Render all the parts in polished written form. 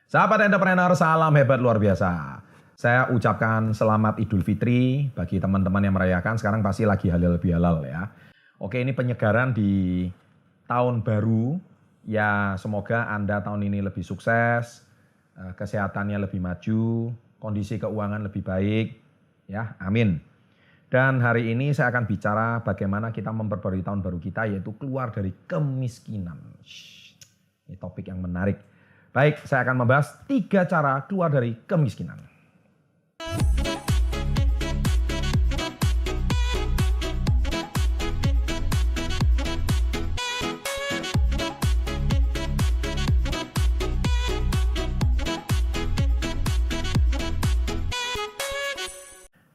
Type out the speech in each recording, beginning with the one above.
Sahabat entrepreneur, salam hebat luar biasa. Saya ucapkan selamat Idul Fitri bagi teman-teman yang merayakan. Sekarang pasti lagi halal bihalal ya. Oke, ini penyegaran di tahun baru. Ya, semoga Anda tahun ini lebih sukses, kesehatannya lebih maju, kondisi keuangan lebih baik. Ya, amin. Dan hari ini saya akan bicara bagaimana kita memperbarui tahun baru kita, yaitu keluar dari kemiskinan. Ini topik yang menarik. Baik, saya akan membahas 3 cara keluar dari kemiskinan.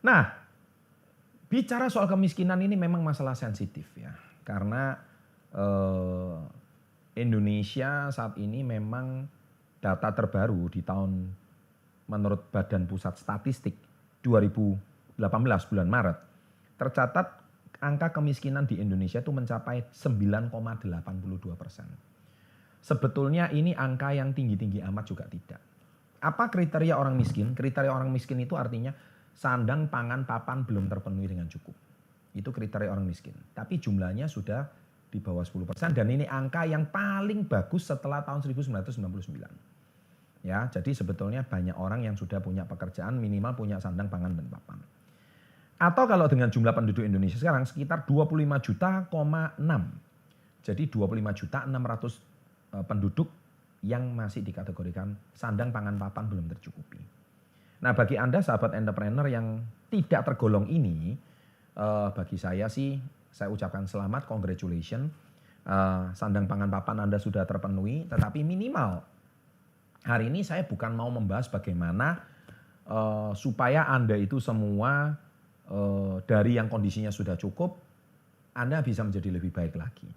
Nah, bicara soal kemiskinan ini memang masalah sensitif ya. Karena Indonesia saat ini memang data terbaru di tahun menurut Badan Pusat Statistik 2018 bulan Maret tercatat angka kemiskinan di Indonesia itu mencapai 9,82%. Sebetulnya ini angka yang tinggi-tinggi amat juga tidak. Apa kriteria orang miskin? Kriteria orang miskin itu artinya sandang, pangan, papan belum terpenuhi dengan cukup. Itu kriteria orang miskin. Tapi jumlahnya sudah di bawah 10% dan ini angka yang paling bagus setelah tahun 1999. Ya, jadi sebetulnya banyak orang yang sudah punya pekerjaan, minimal punya sandang, pangan, dan papan. Atau kalau dengan jumlah penduduk Indonesia sekarang sekitar 25 juta, 6. Jadi 25 juta 600 penduduk yang masih dikategorikan sandang, pangan, papan belum tercukupi. Nah, bagi Anda sahabat entrepreneur yang tidak tergolong ini, bagi saya sih, saya ucapkan selamat, congratulations. Sandang, pangan, papan Anda sudah terpenuhi, tetapi minimal hari ini saya bukan mau membahas bagaimana supaya Anda itu semua dari yang kondisinya sudah cukup, Anda bisa menjadi lebih baik lagi.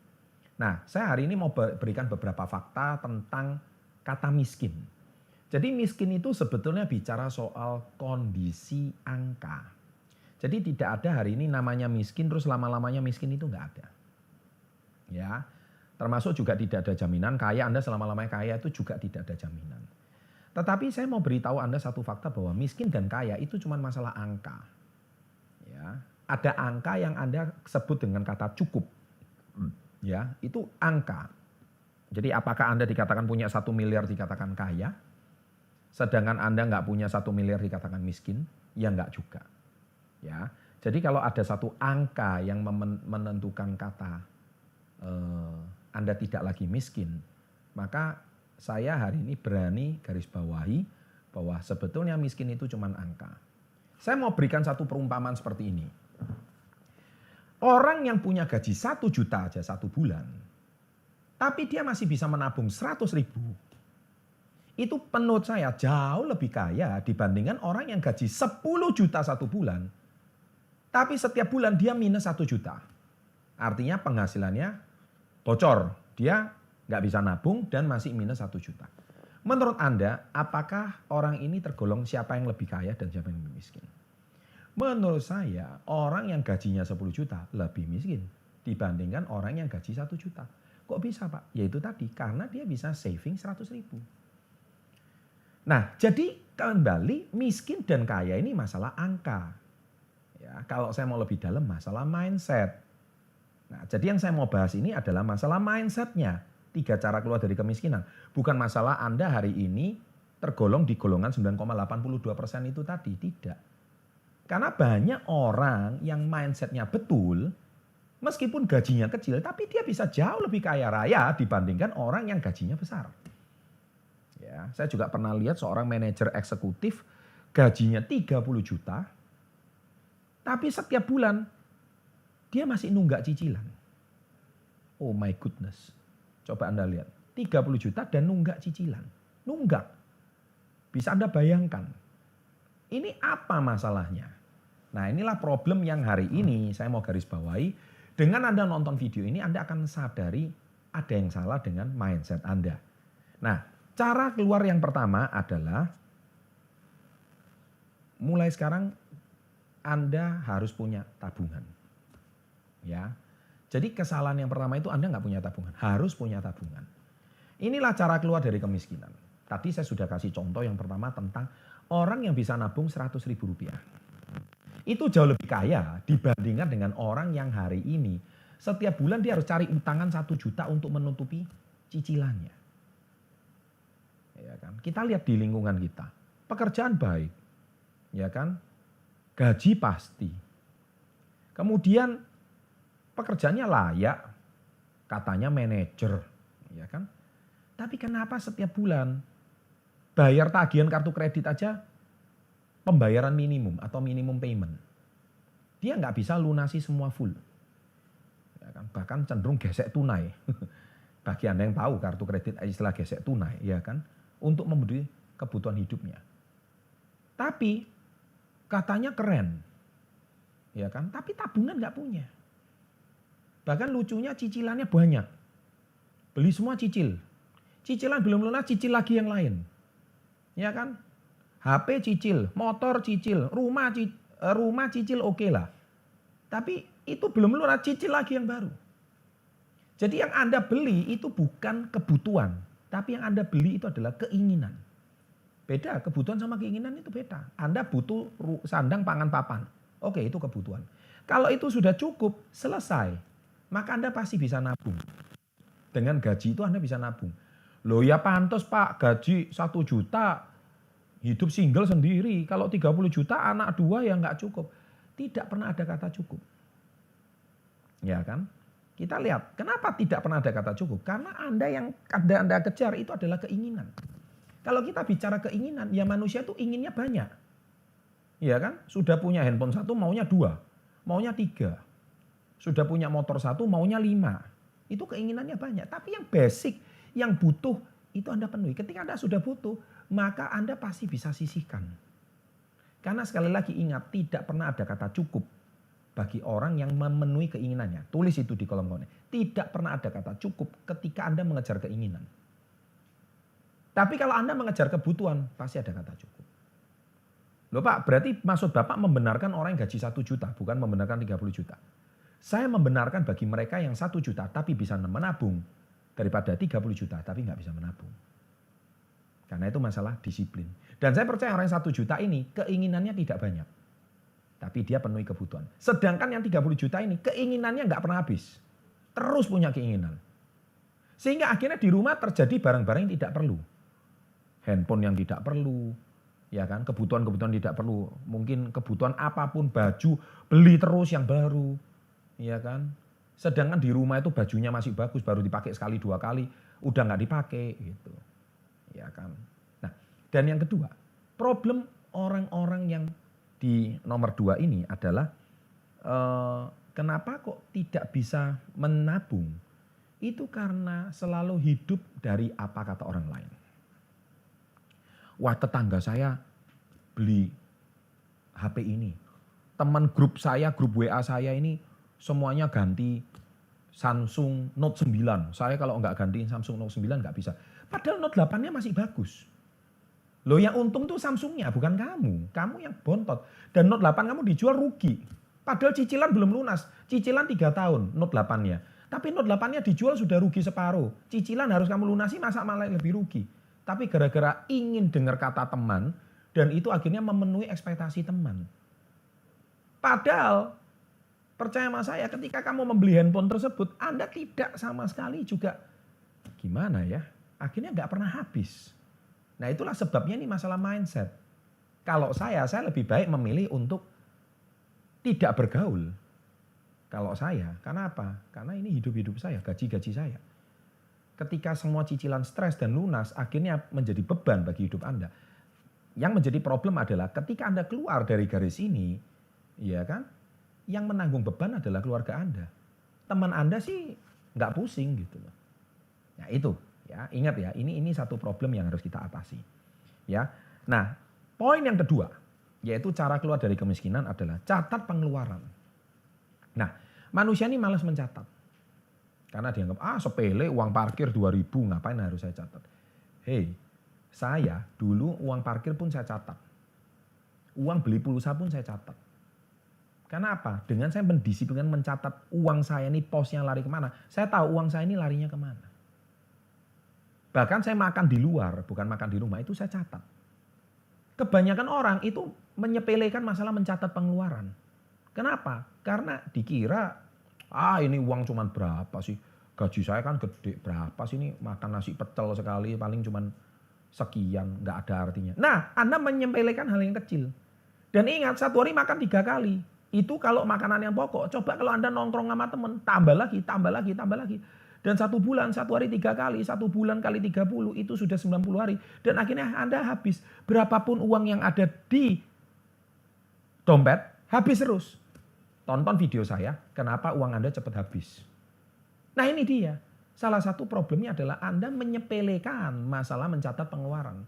Nah, saya hari ini mau berikan beberapa fakta tentang kata miskin. Jadi miskin itu sebetulnya bicara soal kondisi angka. Jadi tidak ada hari ini namanya miskin terus lama-lamanya miskin itu nggak ada. Ya, termasuk juga tidak ada jaminan kaya, Anda selama-lamanya kaya itu juga tidak ada jaminan. Tetapi saya mau beritahu Anda satu fakta bahwa miskin dan kaya itu cuma masalah angka. Ya, ada angka yang Anda sebut dengan kata cukup. Ya, itu angka. Jadi apakah Anda dikatakan punya 1 miliar dikatakan kaya? Sedangkan Anda nggak punya 1 miliar dikatakan miskin? Ya nggak juga. Ya, jadi kalau ada satu angka yang menentukan kata Anda tidak lagi miskin, maka saya hari ini berani garis bawahi bahwa sebetulnya miskin itu cuma angka. Saya mau berikan satu perumpamaan seperti ini. Orang yang punya gaji 1 juta aja 1 bulan, tapi dia masih bisa menabung 100 ribu. Itu menurut saya jauh lebih kaya dibandingkan orang yang gaji 10 juta 1 bulan, tapi setiap bulan dia minus 1 juta. Artinya penghasilannya bocor, dia nggak bisa nabung dan masih minus 1 juta. Menurut Anda, apakah orang ini tergolong siapa yang lebih kaya dan siapa yang lebih miskin? Menurut saya, orang yang gajinya 10 juta lebih miskin dibandingkan orang yang gaji 1 juta. Kok bisa Pak? Yaitu tadi, karena dia bisa saving 100 ribu. Nah, jadi kembali miskin dan kaya ini masalah angka. Ya, kalau saya mau lebih dalam masalah mindset. Nah, jadi yang saya mau bahas ini adalah masalah mindsetnya. 3 cara keluar dari kemiskinan. Bukan masalah Anda hari ini tergolong di golongan 9,82% itu tadi. Tidak. Karena banyak orang yang mindsetnya betul, meskipun gajinya kecil, tapi dia bisa jauh lebih kaya raya dibandingkan orang yang gajinya besar. Ya, saya juga pernah lihat seorang manajer eksekutif gajinya 30 juta, tapi setiap bulan dia masih nunggak cicilan. Oh my goodness. Coba Anda lihat. 30 juta dan nunggak cicilan. Nunggak. Bisa Anda bayangkan. Ini apa masalahnya? Nah, inilah problem yang hari ini saya mau garis bawahi. Dengan Anda nonton video ini, Anda akan sadari ada yang salah dengan mindset Anda. Nah, cara keluar yang pertama adalah mulai sekarang Anda harus punya tabungan. Ya, jadi kesalahan yang pertama itu Anda nggak punya tabungan, harus punya tabungan. Inilah cara keluar dari kemiskinan. Tadi saya sudah kasih contoh yang pertama tentang orang yang bisa nabung 100.000 rupiah. Itu jauh lebih kaya dibandingkan dengan orang yang hari ini setiap bulan dia harus cari utangan 1 juta untuk menutupi cicilannya. Ya kan? Kita lihat di lingkungan kita. Pekerjaan baik. Ya kan? Gaji pasti. Kemudian pekerjaannya layak. Katanya manajer, ya kan? Tapi kenapa setiap bulan bayar tagihan kartu kredit aja pembayaran minimum atau minimum payment. Dia nggak bisa lunasi semua full. Ya kan? Bahkan cenderung gesek tunai. Bagi Anda yang tahu kartu kredit istilah gesek tunai, ya kan? Untuk memenuhi kebutuhan hidupnya. Tapi katanya keren. Ya kan? Tapi tabungan nggak punya. Bahkan lucunya cicilannya banyak. Beli semua cicil. Cicilan belum lunas, cicil lagi yang lain. Ya kan? HP cicil, motor cicil, rumah cicil oke lah. Tapi itu belum lunas, cicil lagi yang baru. Jadi yang Anda beli itu bukan kebutuhan. Tapi yang Anda beli itu adalah keinginan. Beda, kebutuhan sama keinginan itu beda. Anda butuh sandang, pangan, papan. Oke, itu kebutuhan. Kalau itu sudah cukup, selesai. Maka Anda pasti bisa nabung. Dengan gaji itu Anda bisa nabung. Loh ya pantas Pak, gaji 1 juta, hidup single sendiri. Kalau 30 juta anak 2 ya nggak cukup. Tidak pernah ada kata cukup. Ya kan? Kita lihat, kenapa tidak pernah ada kata cukup? Karena Anda kejar itu adalah keinginan. Kalau kita bicara keinginan, ya manusia itu inginnya banyak. Ya kan? Sudah punya handphone 1, maunya 2. Maunya 3. Sudah punya motor 1, maunya 5. Itu keinginannya banyak. Tapi yang basic, yang butuh, itu Anda penuhi. Ketika Anda sudah butuh, maka Anda pasti bisa sisihkan. Karena sekali lagi ingat, tidak pernah ada kata cukup bagi orang yang memenuhi keinginannya. Tulis itu di kolom komentar. Tidak pernah ada kata cukup ketika Anda mengejar keinginan. Tapi kalau Anda mengejar kebutuhan, pasti ada kata cukup. Loh Pak, berarti maksud Bapak membenarkan orang yang gaji 1 juta, bukan membenarkan 30 juta. Saya membenarkan bagi mereka yang 1 juta tapi bisa menabung daripada 30 juta tapi nggak bisa menabung. Karena itu masalah disiplin. Dan saya percaya orang yang 1 juta ini keinginannya tidak banyak. Tapi dia penuhi kebutuhan. Sedangkan yang 30 juta ini keinginannya nggak pernah habis. Terus punya keinginan. Sehingga akhirnya di rumah terjadi barang-barang yang tidak perlu. Handphone yang tidak perlu. Ya kan, kebutuhan-kebutuhan tidak perlu. Mungkin kebutuhan apapun, baju, beli terus yang baru. Ya kan. Sedangkan di rumah itu bajunya masih bagus, baru dipakai sekali 2 kali, udah nggak dipakai gitu. Ya kan. Nah, dan yang kedua, problem orang-orang yang di nomor 2 ini adalah kenapa kok tidak bisa menabung? Itu karena selalu hidup dari apa kata orang lain. Wah, tetangga saya beli HP ini. Teman grup saya, grup WA saya ini semuanya ganti Samsung Note 9. Saya kalau nggak gantiin Samsung Note 9 nggak bisa. Padahal Note 8-nya masih bagus. Loh yang untung tuh Samsungnya, bukan kamu. Kamu yang bontot. Dan Note 8 kamu dijual rugi. Padahal cicilan belum lunas. Cicilan 3 tahun Note 8-nya. Tapi Note 8-nya dijual sudah rugi separuh. Cicilan harus kamu lunasi, masa malah lebih rugi. Tapi gara-gara ingin dengar kata teman, dan itu akhirnya memenuhi ekspektasi teman. Padahal, percaya sama saya, ketika kamu membeli handphone tersebut, Anda tidak sama sekali juga, gimana ya, akhirnya nggak pernah habis. Nah itulah sebabnya ini masalah mindset. Kalau saya lebih baik memilih untuk tidak bergaul. Kalau saya, karena apa? Karena ini hidup-hidup saya, gaji-gaji saya. Ketika semua cicilan stres dan lunas, akhirnya menjadi beban bagi hidup Anda. Yang menjadi problem adalah ketika Anda keluar dari garis ini, ya kan, yang menanggung beban adalah keluarga Anda. Teman Anda sih nggak pusing gitu loh. Nah itu, ya ingat ya, ini satu problem yang harus kita atasi. Ya, nah poin yang kedua, yaitu cara keluar dari kemiskinan adalah catat pengeluaran. Nah, manusia ini malas mencatat. Karena dianggap, sepele uang parkir 2.000, ngapain harus saya catat. Hei, saya dulu uang parkir pun saya catat. Uang beli pulsa pun saya catat. Karena apa? Dengan saya mendisiplinkan mencatat uang saya ini posnya lari kemana. Saya tahu uang saya ini larinya kemana. Bahkan saya makan di luar, bukan makan di rumah, itu saya catat. Kebanyakan orang itu menyepelekan masalah mencatat pengeluaran. Kenapa? Karena dikira, ini uang cuma berapa sih? Gaji saya kan gede, berapa sih ini makan nasi pecel sekali paling cuma sekian, nggak ada artinya. Nah, Anda menyepelekan hal yang kecil. Dan ingat, satu hari makan 3 kali. Itu kalau makanan yang pokok. Coba kalau Anda nongkrong sama temen, tambah lagi, tambah lagi, tambah lagi. Dan 1 bulan, 1 hari 3 kali, 1 bulan kali 30, itu sudah 90 hari. Dan akhirnya Anda habis. Berapapun uang yang ada di dompet, habis terus. Tonton video saya, kenapa uang Anda cepat habis. Nah ini dia. Salah satu problemnya adalah Anda menyepelekan masalah mencatat pengeluaran.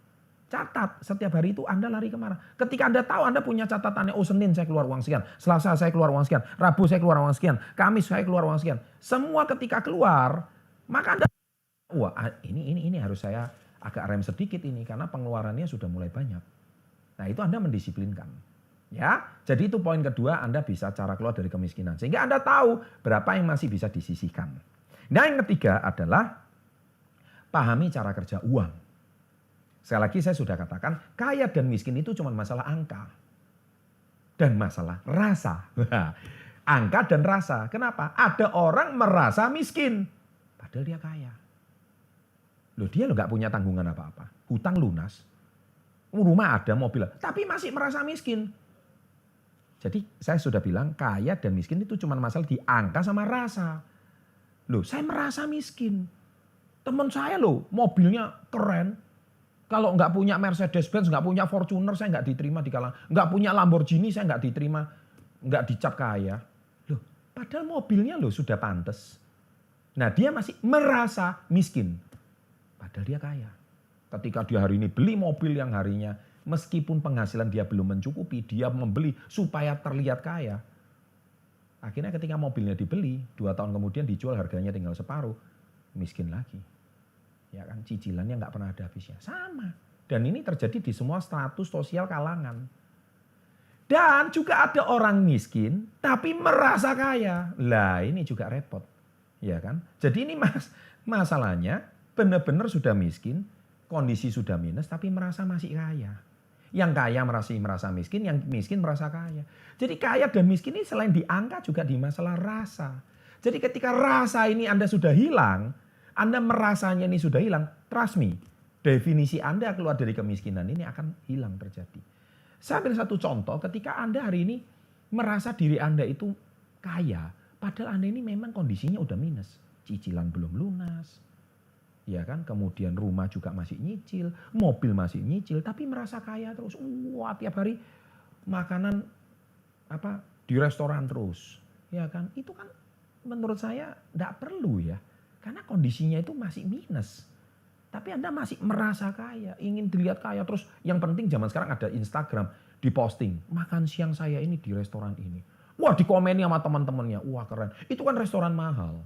Catat, setiap hari itu Anda lari kemana. Ketika Anda tahu Anda punya catatannya, Senin saya keluar uang sekian, Selasa saya keluar uang sekian, Rabu saya keluar uang sekian, Kamis saya keluar uang sekian. Semua ketika keluar, maka Anda, ini harus saya agak rem sedikit ini, karena pengeluarannya sudah mulai banyak. Nah itu Anda mendisiplinkan. Ya, jadi itu poin kedua, Anda bisa cara keluar dari kemiskinan. Sehingga Anda tahu berapa yang masih bisa disisihkan. Nah yang ketiga adalah pahami cara kerja uang. Sekali lagi saya sudah katakan, kaya dan miskin itu cuma masalah angka. Dan masalah rasa. Angka dan rasa. Kenapa? Ada orang merasa miskin. Padahal dia kaya. Dia nggak punya tanggungan apa-apa. Hutang lunas. Rumah ada, mobil. Tapi masih merasa miskin. Jadi saya sudah bilang kaya dan miskin itu cuma masalah di angka sama rasa. Saya merasa miskin. Teman saya mobilnya keren. Kalau nggak punya Mercedes-Benz, nggak punya Fortuner, saya nggak diterima di kalangan. Nggak punya Lamborghini, saya nggak diterima. Nggak dicap kaya. Padahal mobilnya sudah pantas. Nah dia masih merasa miskin. Padahal dia kaya. Ketika dia hari ini beli mobil yang harinya, meskipun penghasilan dia belum mencukupi, dia membeli supaya terlihat kaya. Akhirnya ketika mobilnya dibeli, 2 tahun kemudian dijual harganya tinggal separuh, miskin lagi. Ya kan, cicilannya nggak pernah ada habisnya. Sama. Dan ini terjadi di semua status sosial kalangan. Dan juga ada orang miskin, tapi merasa kaya. Lah ini juga repot. Ya kan. Jadi ini masalahnya benar-benar sudah miskin, kondisi sudah minus, tapi merasa masih kaya. Yang kaya merasa miskin, yang miskin merasa kaya. Jadi kaya dan miskin ini selain di angka juga di masalah rasa. Jadi ketika rasa ini Anda sudah hilang, Anda merasanya ini sudah hilang, trust me, definisi Anda keluar dari kemiskinan ini akan hilang terjadi. Saya ambil satu contoh, ketika Anda hari ini merasa diri Anda itu kaya, padahal Anda ini memang kondisinya udah minus. Cicilan belum lunas. Ya kan, kemudian rumah juga masih nyicil, mobil masih nyicil, tapi merasa kaya terus. Tiap hari makanan di restoran terus. Ya kan, itu kan menurut saya enggak perlu ya. Karena kondisinya itu masih minus. Tapi Anda masih merasa kaya, ingin dilihat kaya terus. Yang penting zaman sekarang ada Instagram, diposting, makan siang saya ini di restoran ini. Dikomeni sama teman-temannya, keren. Itu kan restoran mahal.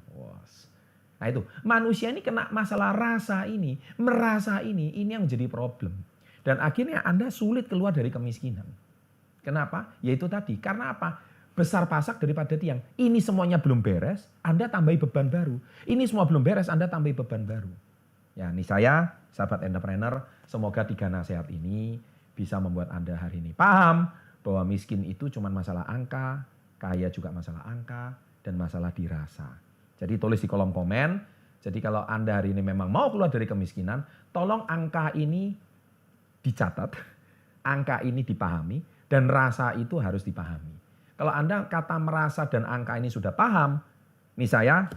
Nah itu, manusia ini kena masalah rasa ini, merasa ini yang menjadi problem. Dan akhirnya Anda sulit keluar dari kemiskinan. Kenapa? Yaitu tadi, karena apa? Besar pasak daripada tiang. Ini semuanya belum beres, Anda tambahi beban baru. Ini semua belum beres, Anda tambahi beban baru. Ya, ini saya, sahabat entrepreneur, semoga 3 nasihat ini bisa membuat Anda hari ini paham bahwa miskin itu cuma masalah angka, kaya juga masalah angka, dan masalah dirasa. Jadi tulis di kolom komen. Jadi kalau Anda hari ini memang mau keluar dari kemiskinan, tolong angka ini dicatat, angka ini dipahami, dan rasa itu harus dipahami. Kalau Anda kata merasa dan angka ini sudah paham, nih saya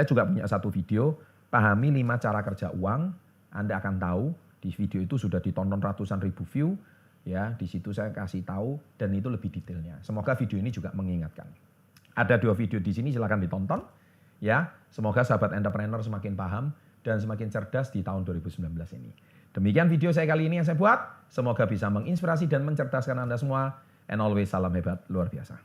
juga punya satu video, pahami 5 cara kerja uang. Anda akan tahu, di video itu sudah ditonton ratusan ribu view, ya. Di situ saya kasih tahu dan itu lebih detailnya. Semoga video ini juga mengingatkan. Ada 2 video di sini, silakan ditonton. Ya, semoga sahabat entrepreneur semakin paham dan semakin cerdas di tahun 2019 ini. Demikian video saya kali ini yang saya buat. Semoga bisa menginspirasi dan mencerdaskan Anda semua. And always salam hebat luar biasa.